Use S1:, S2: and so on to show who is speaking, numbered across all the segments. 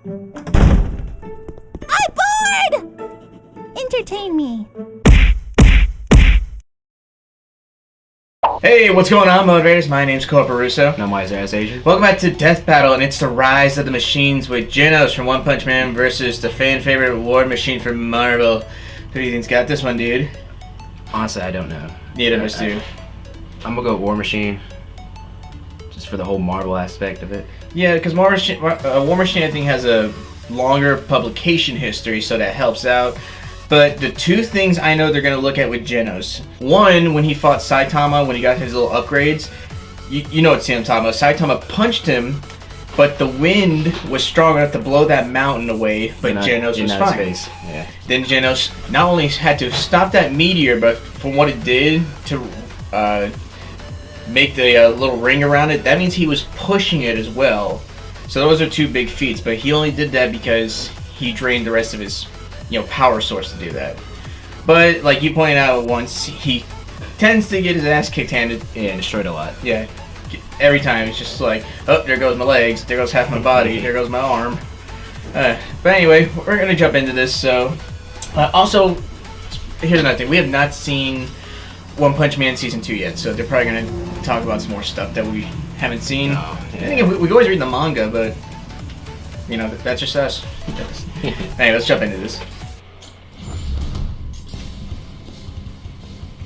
S1: I'm bored! Entertain me.
S2: Hey, what's going on, motivators? My name's Corporal Russo.
S3: And I'm Wiser Ass Asian.
S2: Welcome back to Death Battle, and it's the rise of the machines with Genos from One Punch Man versus the fan favorite War Machine from Marvel. Who do you think's got this one, dude?
S3: Honestly, I don't know.
S2: Neither of us do.
S3: I'm gonna go War Machine, just for the whole Marvel aspect of it.
S2: Yeah, because War Machine, I think, has a longer publication history, so that helps out. But the two things I know they're going to look at with Genos. One, when he fought Saitama, when he got his little upgrades, you know what I'm talking about. Saitama punched him, but the wind was strong enough to blow that mountain away, but Genos was fine.
S3: Yeah.
S2: Then Genos not only had to stop that meteor, but from what it did to make the little ring around it, that means he was pushing it as well. So those are two big feats, but he only did that because he drained the rest of his power source to do that. But like you pointed out once, he tends to get his ass kicked handed.
S3: Yeah, destroyed a lot.
S2: Yeah, every time it's just like, oh, there goes my legs, there goes half my body, there goes my arm. But anyway, we're gonna jump into this. So, also, here's another thing: we have not seen One Punch Man season 2 yet, so they're probably gonna talk about some more stuff that we haven't seen.
S3: Oh,
S2: I think we always read the manga, but that's just us. Anyway, let's jump into this.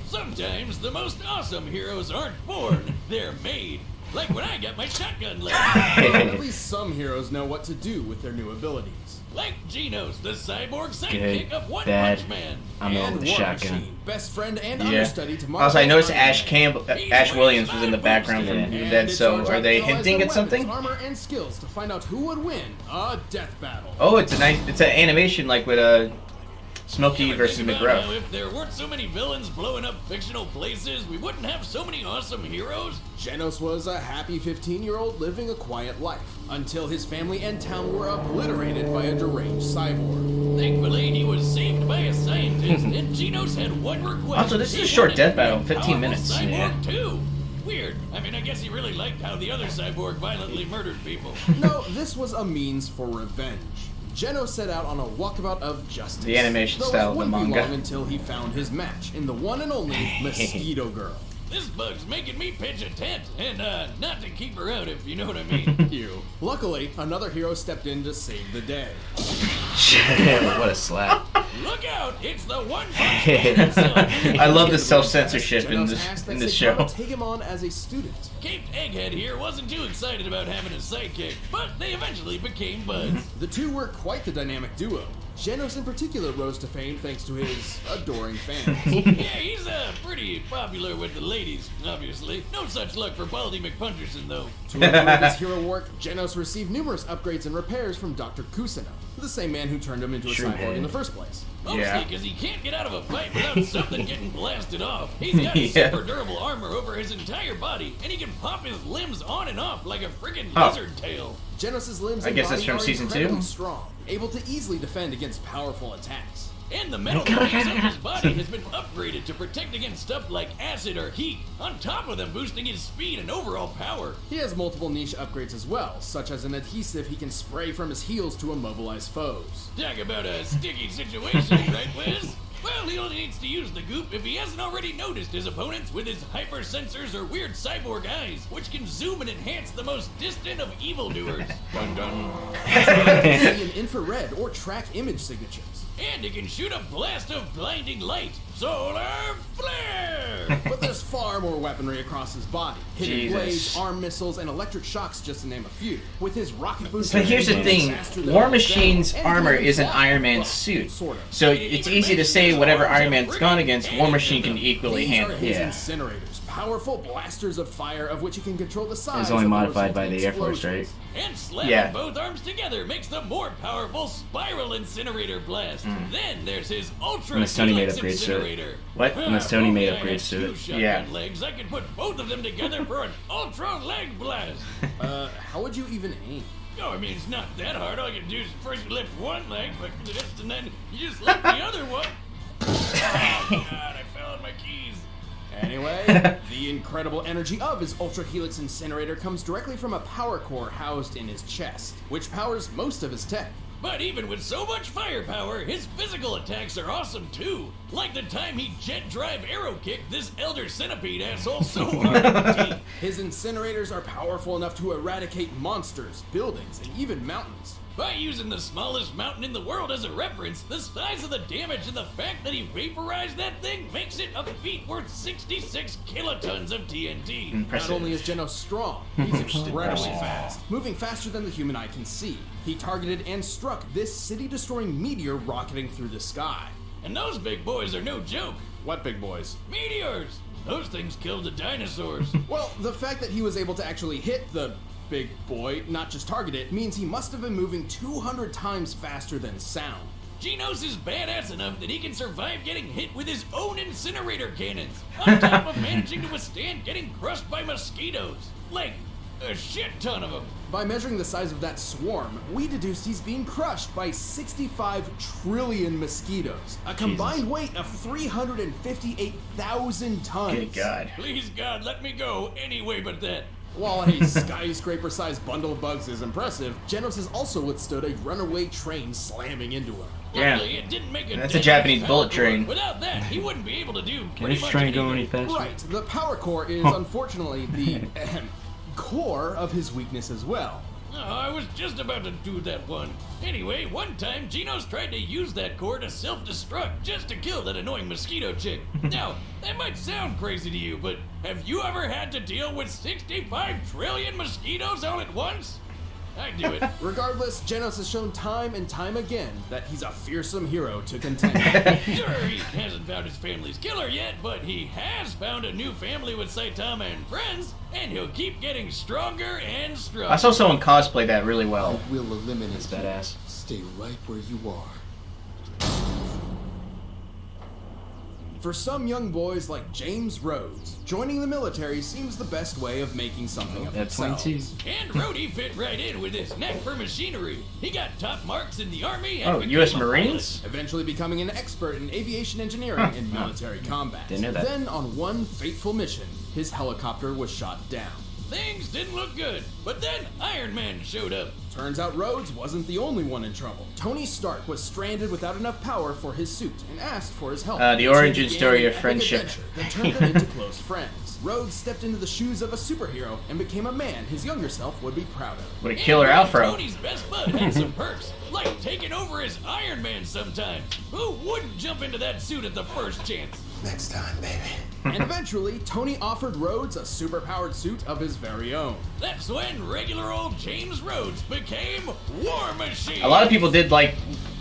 S4: Sometimes the most awesome heroes aren't born, they're made. Like when I got my shotgun leg.
S5: At least some heroes know what to do with their new abilities.
S4: Like Genos, the cyborg sidekick of One
S3: Bad.
S4: Punch Man.
S3: I'm
S5: And
S3: on the
S5: War
S3: shotgun.
S5: Machine, best friend and
S2: Yeah.
S5: understudy to Marvel's
S2: Also, I noticed
S5: Iron Man.
S2: Ash Williams was in the background from
S5: And
S2: Evil Dead,
S5: it's
S2: so
S5: our
S2: are
S5: job
S2: they
S5: to analyze
S2: hinting
S5: their
S2: at something?
S5: weapons, armor, and skills to find out who would win a death battle.
S2: Oh, it's an animation like with Smokey versus
S4: Think about how
S2: McGruff.
S4: if there weren't so many villains blowing up fictional places, we wouldn't have so many awesome heroes.
S5: Genos was a happy 15-year-old living a quiet life until his family and town were obliterated by a deranged cyborg.
S4: Thankfully, he was saved by a scientist, and Genos had one request.
S2: Also, this is
S4: He
S2: a short
S4: wanted
S2: death
S4: to be
S2: battle,
S4: a
S2: 15
S4: powerful
S2: minutes.
S4: Cyborg
S3: Yeah.
S4: too. Weird. I mean, I guess he really liked how the other cyborg violently murdered people.
S5: No, this was a means for revenge. Genos set out on a walkabout of justice.
S2: The animation
S5: Though
S2: style
S5: it
S2: of the
S5: wouldn't be
S2: manga.
S5: long until he found his match in the one and only Mosquito Girl.
S4: This bug's making me pitch a tent, and not to keep her out, if you know what I mean.
S5: Ew. Luckily, another hero stepped in to save the day.
S3: What a slap.
S4: Look out! It's the One Punch Man himself.
S2: I love the self-censorship in
S5: Genos asked
S2: this
S5: that
S2: show.
S5: Saitama take him on as a student.
S4: Caped Egghead here wasn't too excited about having a sidekick, but they eventually became buds.
S5: The two were quite the dynamic duo. Genos in particular rose to fame thanks to his adoring fans.
S4: Yeah, he's pretty popular with the ladies, obviously. No such luck for Baldy McPuncherson, though.
S5: To improve his hero work, Genos received numerous upgrades and repairs from Dr. Kusino, the same man who turned him into a cyborg in the first place.
S4: Mostly
S2: Yeah.
S4: because he can't get out of a fight without something getting blasted off. He's got
S2: Yeah.
S4: super durable armor over his entire body, and he can pop his limbs on and off like a freaking
S2: Oh.
S4: lizard tail.
S5: Genos' limbs
S2: I
S5: and
S2: guess
S5: body
S2: that's from
S5: are
S2: season
S5: incredibly
S2: 2?
S5: strong, able to easily defend against powerful attacks.
S4: And the metal parts of his body has been upgraded to protect against stuff like acid or heat, on top of them boosting his speed and overall power.
S5: He has multiple niche upgrades as well, such as an adhesive he can spray from his heels to immobilize foes.
S4: Talk about a sticky situation, right, Wiz? Well, he only needs to use the goop if he hasn't already noticed his opponents with his hyper sensors or weird cyborg eyes, which can zoom and enhance the most distant of evildoers. Dun dun.
S5: See in infrared or track image signatures.
S4: And it can shoot a blast of blinding light. Solar flare!
S5: But there's far more weaponry across his body. Hidden
S2: Jesus.
S5: blades, arm missiles, and electric shocks, just to name a few. With his rocket booster...
S2: But here's the thing, War Machine's armor is an Iron Man suit.
S5: Sort of.
S2: So it's easy to say whatever Iron Man's gone against, War Machine can equally
S5: These are
S2: handle.
S5: his
S3: Yeah.
S5: incinerators, powerful blasters of fire of which he can control the size.
S3: It's only
S5: of the
S3: modified by
S5: resulting
S3: the Air Force, right?
S5: explosions.
S4: And slapping
S2: Yeah.
S4: both arms together makes the more powerful spiral incinerator blast. Then there's his ultra
S3: Unless Tony made
S4: helix
S3: upgrades to it.
S4: incinerator.
S2: What?
S3: Unless Tony made
S4: If only I had
S3: upgrades to
S4: two
S3: it.
S4: shotgun
S2: Yeah.
S4: legs, I could put both of them together for an ultra leg blast.
S5: How would you even aim?
S4: No, I mean, it's not that hard. All you do is first you lift one leg, and then you just lift the other one. Oh, God, I fell on my keys.
S5: Anyway, the incredible energy of his Ultra Helix incinerator comes directly from a power core housed in his chest, which powers most of his tech.
S4: But even with so much firepower, his physical attacks are awesome too. Like the time he jet drive arrow kicked this Elder Centipede asshole so hard.
S5: His incinerators are powerful enough to eradicate monsters, buildings, and even mountains.
S4: By using the smallest mountain in the world as a reference, the size of the damage and the fact that he vaporized that thing makes it a feat worth 66 kilotons of TNT.
S2: Impressive.
S5: Not only is Genos strong, he's incredibly fast, moving faster than the human eye can see. He targeted and struck this city-destroying meteor rocketing through the sky.
S4: And those big boys are no joke.
S5: What big boys?
S4: Meteors! Those things killed the dinosaurs.
S5: Well, the fact that he was able to actually hit the big boy, not just target it, means he must have been moving 200 times faster than sound.
S4: Genos is badass enough that he can survive getting hit with his own incinerator cannons, on top of managing to withstand getting crushed by mosquitoes. Like, a shit ton of them.
S5: By measuring the size of that swarm, we deduced he's being crushed by 65 trillion mosquitoes, a combined weight of 358,000 tons.
S2: Good God.
S4: Please God, let me go any way but that.
S5: While a skyscraper-sized bundle of bugs is impressive, Genos has also withstood a runaway train slamming into him.
S2: Yeah.
S4: Luckily, it didn't make
S2: That's a Japanese bullet train.
S4: Without that, he wouldn't be able to do
S3: Can
S4: pretty
S3: this
S4: much
S3: train go any
S4: anything.
S3: faster?
S5: Right, the power core is unfortunately the core of his weakness as well.
S4: Oh, I was just about to do that one. Anyway, one time Genos tried to use that core to self-destruct just to kill that annoying mosquito chick. Now, that might sound crazy to you, but have you ever had to deal with 65 trillion mosquitoes all at once? I'd do it.
S5: Regardless, Genos has shown time and time again that he's a fearsome hero to contend.
S4: Sure, he hasn't found his family's killer yet, but he has found a new family with Saitama and friends, and he'll keep getting stronger and stronger.
S2: I saw someone cosplay that really well.
S6: Will eliminate
S3: That's badass.
S6: you. Stay right where you are.
S5: For some young boys like James Rhodes, joining the military seems the best way of making something of
S3: That's
S5: themselves.
S3: 22.
S4: And Rhodey fit right in with his knack for machinery. He got top marks in the army and
S2: Oh,
S4: became
S2: U.S.
S4: a
S2: Marines?
S5: Eventually becoming an expert in aviation engineering and military combat.
S3: Didn't know that.
S5: Then, on one fateful mission, his helicopter was shot down.
S4: Things didn't look good, but then Iron Man showed up.
S5: Turns out Rhodes wasn't the only one in trouble. Tony Stark was stranded without enough power for his suit and asked for his help.
S2: The origin
S5: Began
S2: story
S5: an
S2: of
S5: epic
S2: friendship.
S5: adventure that turned them into close friends. Rhodes stepped into the shoes of a superhero and became a man his younger self would be proud of.
S2: What a killer Alfro.
S4: Tony's best bud had some perks, like taking over as Iron Man sometimes. Who wouldn't jump into that suit at the first chance?
S6: Next time, baby.
S5: And eventually, Tony offered Rhodes a superpowered suit of his very own.
S4: That's when regular old James Rhodes became War Machine.
S2: A lot of people did like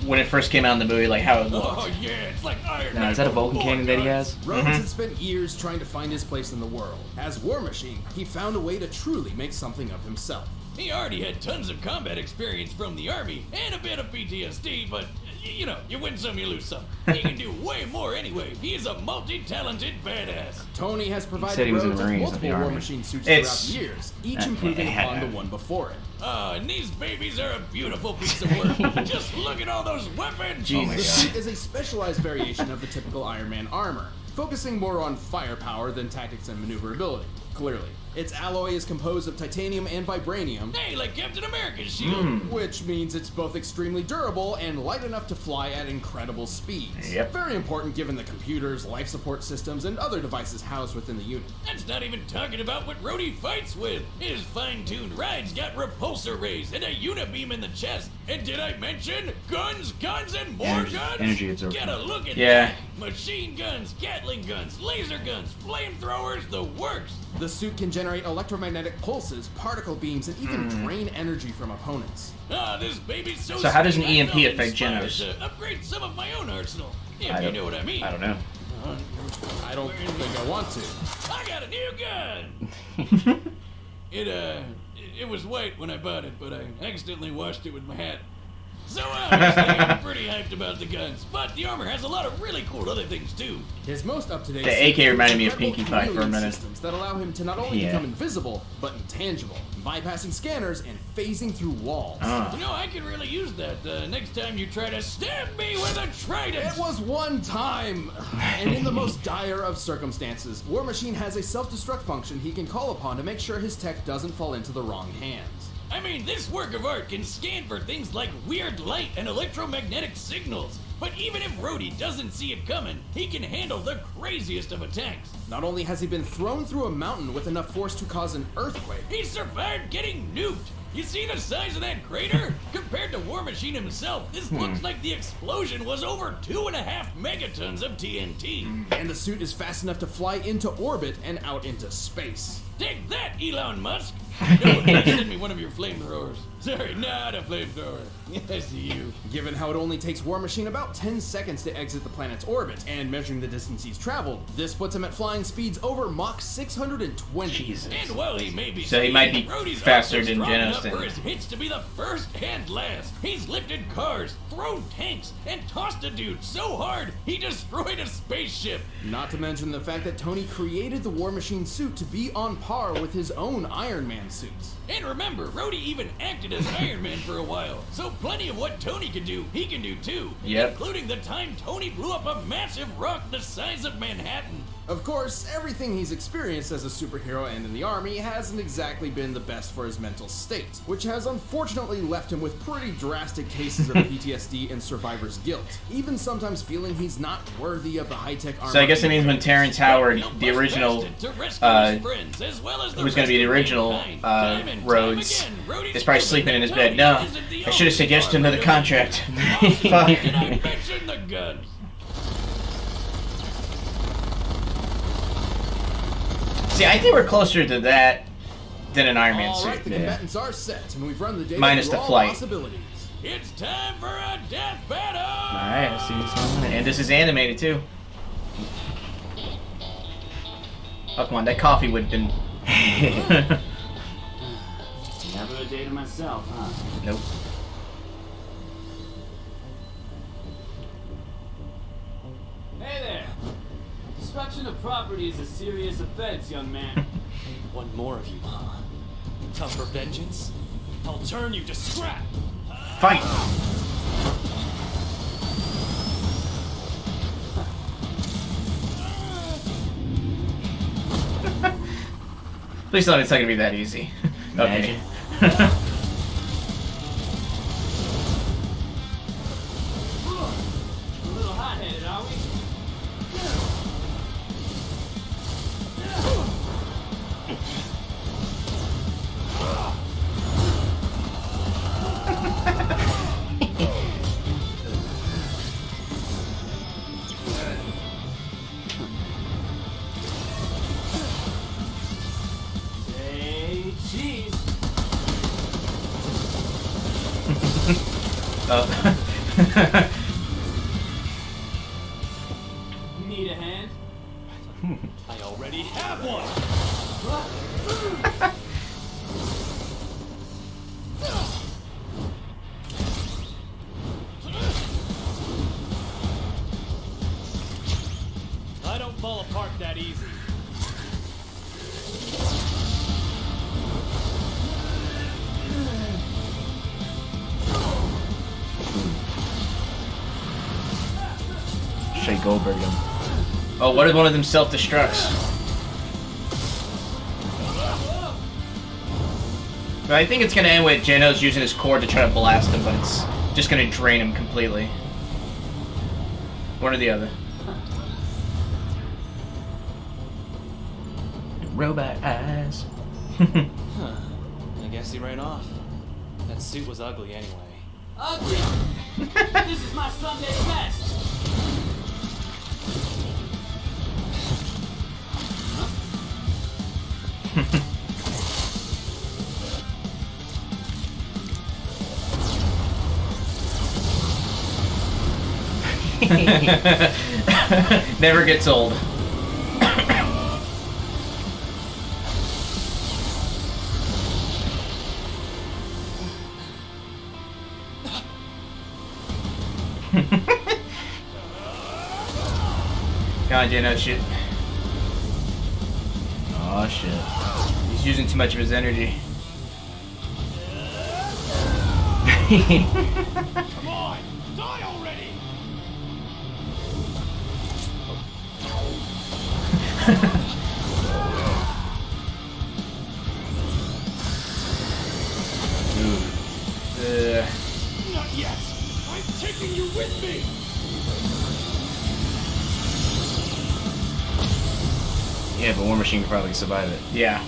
S2: when it first came out in the movie, like how it looked.
S4: Oh yeah, it's like Iron Man.
S3: Now, is that a
S4: with
S3: Vulcan
S4: more
S3: cannon that he
S4: guns.
S3: has?
S5: Rhodes had spent years trying to find his place in the world. As War Machine, he found a way to truly make something of himself.
S4: He already had tons of combat experience from the army and a bit of PTSD, but you know, you win some, you lose some. He can do way more anyway. He is a multi-talented badass.
S5: Tony has
S3: said
S5: provided
S3: he was in
S5: Rhodes
S3: the
S5: with
S3: Marines, not the
S5: multiple War
S3: Army.
S5: Machine suits
S2: It's-
S5: throughout the years, each improving upon the one before it.
S4: And these babies are a beautiful piece of work. Just look at all those weapons.
S2: Jesus.
S5: The suit is a specialized variation of the typical Iron Man armor, focusing more on firepower than tactics and maneuverability, clearly. Its alloy is composed of titanium and vibranium,
S4: Hey, like Captain America's shield.
S5: which means it's both extremely durable and light enough to fly at incredible speeds.
S2: Yep.
S5: Very important given the computers, life support systems, and other devices housed within the unit.
S4: That's not even talking about what Rhodey fights with. His fine-tuned rides got repulsor rays and a unibeam in the chest. And did I mention guns, and more guns?
S3: Energy absorption.
S4: Get a look at
S2: Yeah.
S4: that. Machine guns, Gatling guns, laser guns, flamethrowers, the works.
S5: The suit can generate electromagnetic pulses, particle beams, and even drain energy from opponents.
S4: This baby's so
S2: So how does an
S4: sweet, I
S2: EMP
S4: felt
S2: affect
S4: inspired
S2: Genos?
S4: to upgrade some of my own arsenal, if
S2: I
S4: you
S2: don't-
S4: know what I mean.
S2: I don't know.
S5: I don't think I want to.
S4: I got a new gun! It was white when I bought it, but I accidentally washed it with my hat. So obviously I'm pretty hyped about the guns, but the armor has a lot of really cool other things too.
S5: His most up-to-date
S2: The AK reminded me of
S5: incredible
S2: Pinkie Pie for a
S5: chameleon
S2: minute.
S5: systems that allow him to not only
S2: Yeah.
S5: become invisible, but intangible, bypassing scanners and phasing through walls.
S4: You know, I could really use that next time you try to stab me with a trident.
S5: It was one time! And in the most dire of circumstances, War Machine has a self-destruct function he can call upon to make sure his tech doesn't fall into the wrong hands.
S4: I mean, this work of art can scan for things like weird light and electromagnetic signals. But even if Rhodey doesn't see it coming, he can handle the craziest of attacks.
S5: Not only has he been thrown through a mountain with enough force to cause an earthquake,
S4: He survived getting nuked. You see the size of that crater? Compared to War Machine himself, this looks like the explosion was over 2.5 megatons of TNT.
S5: and the suit is fast enough to fly into orbit and out into space.
S4: Take that, Elon Musk! No, send me one of your flamethrowers. Sorry, not a flamethrower. I see you.
S5: Given how it only takes War Machine about 10 seconds to exit the planet's orbit, and measuring the distance he's traveled, this puts him at flying speeds over Mach 620.
S2: Jesus.
S4: And while he may be
S2: So he might be
S4: Rhodey's
S2: faster
S4: also
S2: than
S4: strong
S2: Genos
S4: enough
S2: then.
S4: for his hits to be the first and last. He's lifted cars, thrown tanks, and tossed a dude so hard he destroyed a spaceship.
S5: Not to mention the fact that Tony created the War Machine suit to be on par with his own Iron Man suits.
S4: And remember, Rhodey even acted as Iron Man for a while, so plenty of what Tony can do, he can do too.
S2: Yep.
S4: Including the time Tony blew up a massive rock the size of Manhattan.
S5: Of course, everything he's experienced as a superhero and in the army hasn't exactly been the best for his mental state, which has unfortunately left him with pretty drastic cases of PTSD and survivor's guilt, even sometimes feeling he's not worthy of the high-tech armor.
S2: So I guess it means when Terrence Howard,
S4: He'll
S2: the
S4: push
S2: original,
S4: past it to rescue his friends, as well as the
S2: who's going to be the
S4: rest of
S2: original
S4: mankind. Time and time
S2: Rhodes,
S4: again, Rhodey's
S2: is probably
S4: proven
S2: sleeping in
S4: that
S2: his bed.
S4: Tony
S2: No,
S4: isn't the
S2: I should have
S4: only
S2: suggested another
S4: armor
S2: contract.
S4: Did I
S2: Fuck.
S4: mention the guns?
S2: See, I think we're closer to that than an Iron Man
S5: All right,
S2: suit.
S5: the combatants are set, and we've run the data
S2: Minus
S5: through
S2: the
S5: all
S2: flight.
S5: possibilities.
S4: It's time for a death battle!
S2: Alright, let's see what's going on. And this is animated too. Oh, come on, that coffee would have been.
S7: Never a day to myself, huh?
S2: Nope.
S7: Hey there! Destruction of property is a serious offense, young man.
S8: One more of you, huh? Come for vengeance? I'll turn you to scrap!
S2: Fight! Please tell me it's not gonna be that easy. Okay.
S7: A little hot-headed, are we? Say cheese.
S2: Oh.
S7: Need a hand?
S8: I already have one! I don't fall apart that easy.
S2: Shay Goldberg him. Oh, what if one of them self-destructs? But I think it's gonna end with Genos using his core to try to blast him, but it's just gonna drain him completely. One or the other. Robot eyes.
S8: Huh. I guess he ran off. That suit was ugly anyway.
S7: Ugly! This is my Sunday best!
S2: Never gets old. Come on, Genos, shit. Oh shit. He's using too much of his energy.
S8: Come on, die already! Not yet. I'm taking you with me.
S3: Yeah, but War Machine could probably survive it.
S2: Yeah.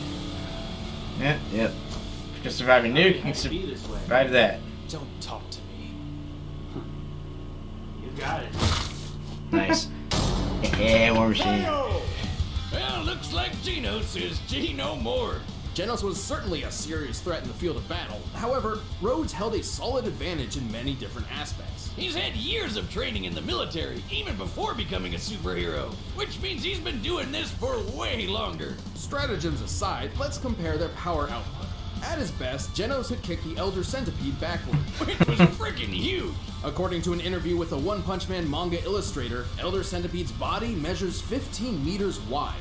S2: Yeah.
S3: Yep.
S2: If you can survive a nuke, you can
S7: Be this way.
S2: survive that.
S8: Don't talk to me.
S7: You got it.
S3: Nice. Yeah, War Machine.
S4: Well, looks like Genos is G no more.
S5: Genos was certainly a serious threat in the field of battle. However, Rhodes held a solid advantage in many different aspects.
S4: He's had years of training in the military, even before becoming a superhero, which means he's been doing this for way longer.
S5: Stratagems aside, let's compare their power output. At his best, Genos had kicked the Elder Centipede backward.
S4: Which was freaking huge.
S5: According to an interview with a One Punch Man manga illustrator, Elder Centipede's body measures 15 meters wide.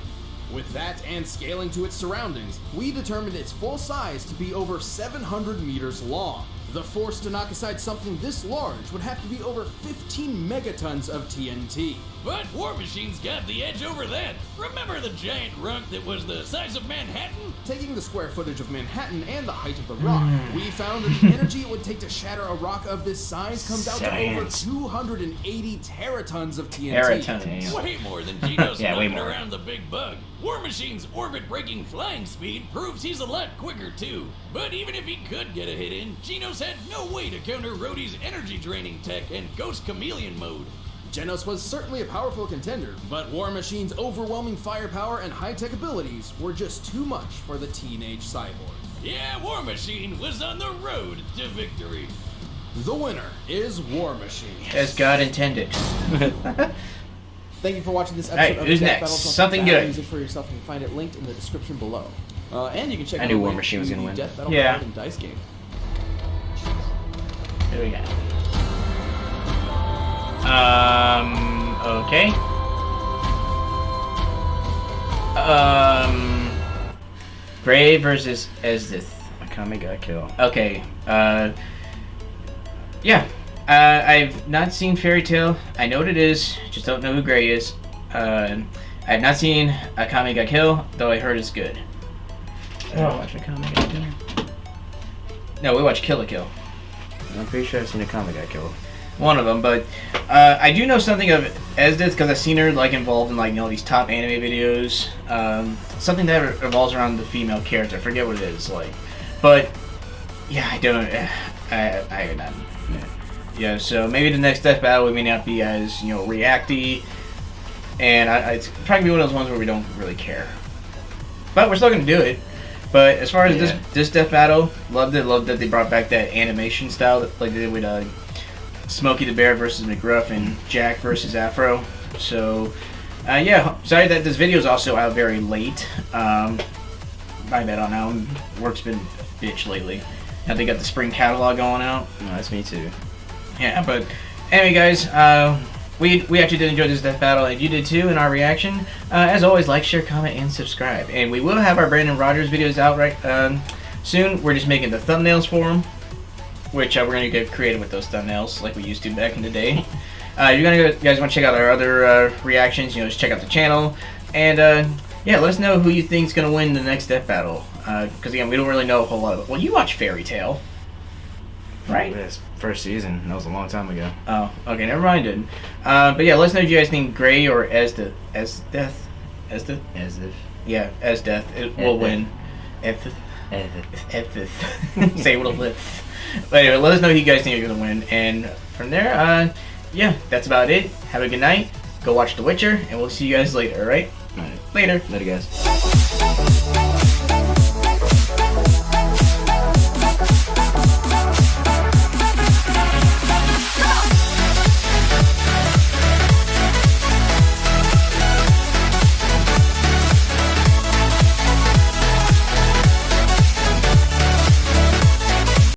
S5: With that and scaling to its surroundings, we determined its full size to be over 700 meters long. The force to knock aside something this large would have to be over 15 megatons of TNT.
S4: But War Machine's got the edge over that. Remember the giant runk that was the size of Manhattan?
S5: Taking the square footage of Manhattan and the height of the rock, we found that the energy it would take to shatter a rock of this size comes out to over
S3: Science.
S5: 280 teratons of TNT.
S2: Teratons.
S4: Way more than Genos
S3: Yeah, way
S4: knocking
S3: more.
S4: around the big bug. War Machine's orbit-breaking flying speed proves he's a lot quicker too. But even if he could get a hit in, Genos had no way to counter Rhodey's energy-draining tech and Ghost Chameleon mode.
S5: Genos was certainly a powerful contender, but War Machine's overwhelming firepower and high-tech abilities were just too much for the teenage cyborg.
S4: Yeah, War Machine was on the road to victory.
S5: The winner is War Machine.
S2: As God intended.
S9: Thank you for watching this
S2: Hey,
S9: episode of
S2: who's
S9: Death
S2: next?
S9: Battle. Don't
S2: Something
S9: forget to
S2: good.
S9: Use it for yourself. You can find it linked in the description below. And you can check
S3: I
S9: out
S3: knew
S9: the
S3: War
S9: link
S3: Machine was
S9: to
S3: gonna
S9: the
S3: win.
S9: Death Battle
S2: Yeah.
S9: card and dice game.
S2: Here we go. Okay. Gray versus Esdith.
S3: Akame got killed.
S2: Okay. Yeah. I've not seen Fairy Tail. I know what it is. Just don't know who Gray is. I have not seen Akame ga Kill, though I heard it's good.
S3: Watch Akame got killed.
S2: No, we watched Kill la Kill.
S3: I'm pretty sure I've seen Akame got killed.
S2: One of them, but I do know something of Esdith because I've seen her like involved in like these top anime videos. Something that revolves around the female character. I forget what it is like, but yeah, I don't. I not. Yeah, so maybe the next Death Battle we may not be as reacty, and it's probably be one of those ones where we don't really care. But we're still gonna do it. But as far as this Death Battle, loved it. Loved that they brought back that animation style like they did with Smokey the Bear versus McGruff and Jack versus Afro. So, yeah, sorry that this video is also out very late. My bad on now. Work's been a bitch lately. Now they got the spring catalog going out.
S3: No, that's me too.
S2: Yeah, but anyway, guys, we actually did enjoy this Death Battle, and you did too in our reaction. As always, like, share, comment, and subscribe. And we will have our Brandon Rogers videos out soon. We're just making the thumbnails for them, which we're going to get creative with those thumbnails like we used to back in the day. You guys want to check out our other reactions, just check out the channel. And yeah, let us know who you think is going to win the next Death Battle. Because again, we don't really know a whole lot of it. Well, you watch Fairy Tail, right?
S3: This first season. That was a long time ago.
S2: Oh, okay, never mind then. But yeah, let us know if you guys think Gray or Esdith. Esdith?
S3: As if.
S2: Yeah, Esdith. It will win. Esdith. Say what it is. But anyway, let us know who you guys think are going to win. And from there, yeah, that's about it. Have a good night. Go watch The Witcher, and we'll see you guys later, alright?
S3: Alright.
S2: Later.
S3: Later, guys.